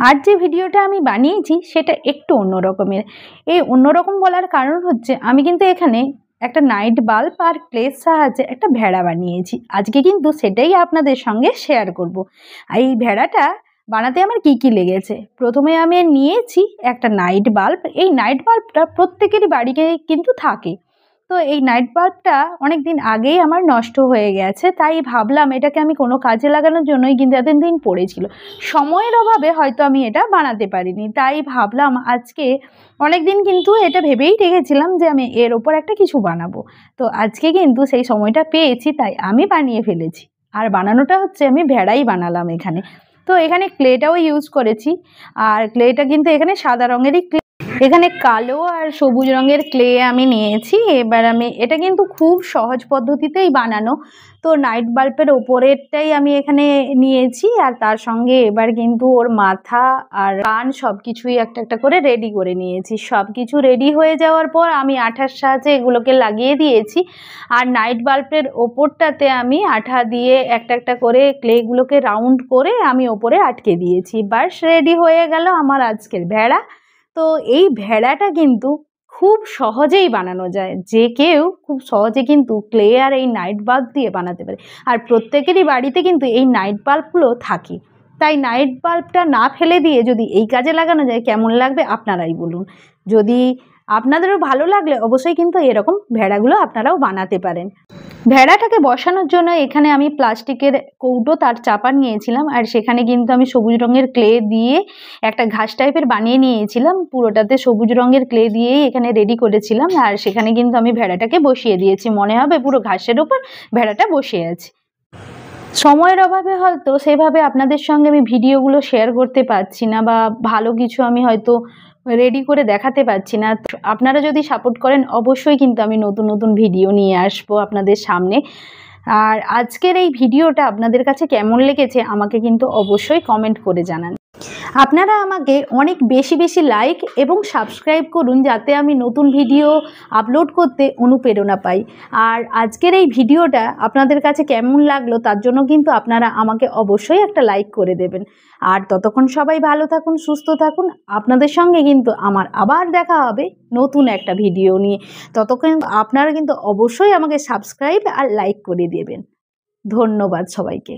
आज যে ভিডিওটা আমি বানিয়েছি সেটা একটু অন্যরকমের। এই অন্যরকম বলার কারণ হচ্ছে আমি কিন্তু এখানে একটা নাইট বাল্ব আর ক্লের সাহায্যে একটা ভেড়া বানিয়েছি। আজকে কিন্তু সেটাই আপনাদের সঙ্গে শেয়ার করব। আর এই ভেড়াটা বানাতে আমার কি কি লেগেছে, প্রথমে আমি নিয়েছি একটা নাইট বাল্ব। এই নাইট বাল্বটা প্রত্যেকেরই বাড়িতে কিন্তু থাকে। তো এই নাইট বাল্বটা অনেক দিন আগেই আমার নষ্ট হয়ে গেছে, তাই ভাবলাম এটাকে আমি কোনো কাজে লাগানোর জন্যই কিন্তু এতদিন পড়েছিল। সময়ের অভাবে হয়তো আমি এটা বানাতে পারিনি, তাই ভাবলাম আজকে অনেক দিন কিন্তু এটা ভেবেই রেখেছিলাম যে আমি এর ওপর একটা কিছু বানাবো। তো আজকে কিন্তু সেই সময়টা পেয়েছি, তাই আমি বানিয়ে ফেলেছি। আর বানানোটা হচ্ছে আমি ভেড়াই বানালাম এখানে। তো এখানে ক্লেটাও ইউজ করেছি, আর ক্লেটা কিন্তু এখানে সাদা রঙেরই ক্লে, এখানে কালো আর সবুজ রঙের ক্লে আমি নিয়েছি। এবার আমি এটা কিন্তু খুব সহজ পদ্ধতিতেই বানানো। তো নাইট বাল্বের ওপরেরটাই আমি এখানে নিয়েছি, আর তার সঙ্গে এবার কিন্তু ওর মাথা আর কান সব কিছুই একটা একটা করে রেডি করে নিয়েছি। সব কিছু রেডি হয়ে যাওয়ার পর আমি আঠার সাহায্যে এগুলোকে লাগিয়ে দিয়েছি। আর নাইট বাল্বের ওপরটাতে আমি আঠা দিয়ে একটা একটা করে ক্লেগুলোকে রাউন্ড করে আমি ওপরে আটকে দিয়েছি। বাস রেডি হয়ে গেল আমার আজকের ভেড়া। তো এই ভেড়াটা কিন্তু খুব সহজেই বানানো যায়, যে কেউ খুব সহজে কিন্তু ক্লে আর এই নাইট বাল্ব দিয়ে বানাতে পারে। আর প্রত্যেকেরই বাড়িতে কিন্তু এই নাইট বাল্বগুলো থাকে, তাই নাইট বাল্বটা না ফেলে দিয়ে যদি এই কাজে লাগানো যায় কেমন লাগবে আপনারাই বলুন। যদি আপনাদেরও ভালো লাগলে অবশ্যই কিন্তু এরকম ভেড়াগুলো আপনারাও বানাতে পারেন। ভেড়াটাকে বসানোর জন্য এখানে আমি প্লাস্টিকের কৌটো তার চাপা নিয়েছিলাম, আর সেখানে কিন্তু আমি সবুজ রঙের ক্লে দিয়ে একটা ঘাস টাইপের বানিয়ে নিয়েছিলাম। পুরোটাতে সবুজ রঙের ক্লে দিয়েই এখানে রেডি করেছিলাম, আর সেখানে কিন্তু আমি ভেড়াটাকে বসিয়ে দিয়েছি। মনে হবে পুরো ঘাসের ওপর ভেড়াটা বসে আছে। সময়ের অভাবে হয়তো সেভাবে আপনাদের সঙ্গে আমি ভিডিওগুলো শেয়ার করতে পারছি না, বা ভালো কিছু আমি হয়তো রেডি করে দেখাতে পারছি না। আপনারা যদি সাপোর্ট করেন অবশ্যই কিন্তু আমি নতুন নতুন ভিডিও নিয়ে আসবো আপনাদের সামনে। আর আজকের এই ভিডিওটা আপনাদের কাছে কেমন লেগেছে আমাকে কিন্তু অবশ্যই কমেন্ট করে জানান। আপনারা আমাকে অনেক বেশি বেশি লাইক এবং সাবস্ক্রাইব করুন, যাতে আমি নতুন ভিডিও আপলোড করতে অনুপ্রেরণা পাই। আর আজকের এই ভিডিওটা আপনাদের কাছে কেমন লাগলো তার জন্য কিন্তু আপনারা আমাকে অবশ্যই একটা লাইক করে দেবেন। আর ততক্ষণ সবাই ভালো থাকুন, সুস্থ থাকুন। আপনাদের সঙ্গে কিন্তু আমার আবার দেখা হবে নতুন একটা ভিডিও নিয়ে। ততক্ষণ আপনারা কিন্তু অবশ্যই আমাকে সাবস্ক্রাইব আর লাইক করে দেবেন। ধন্যবাদ সবাইকে।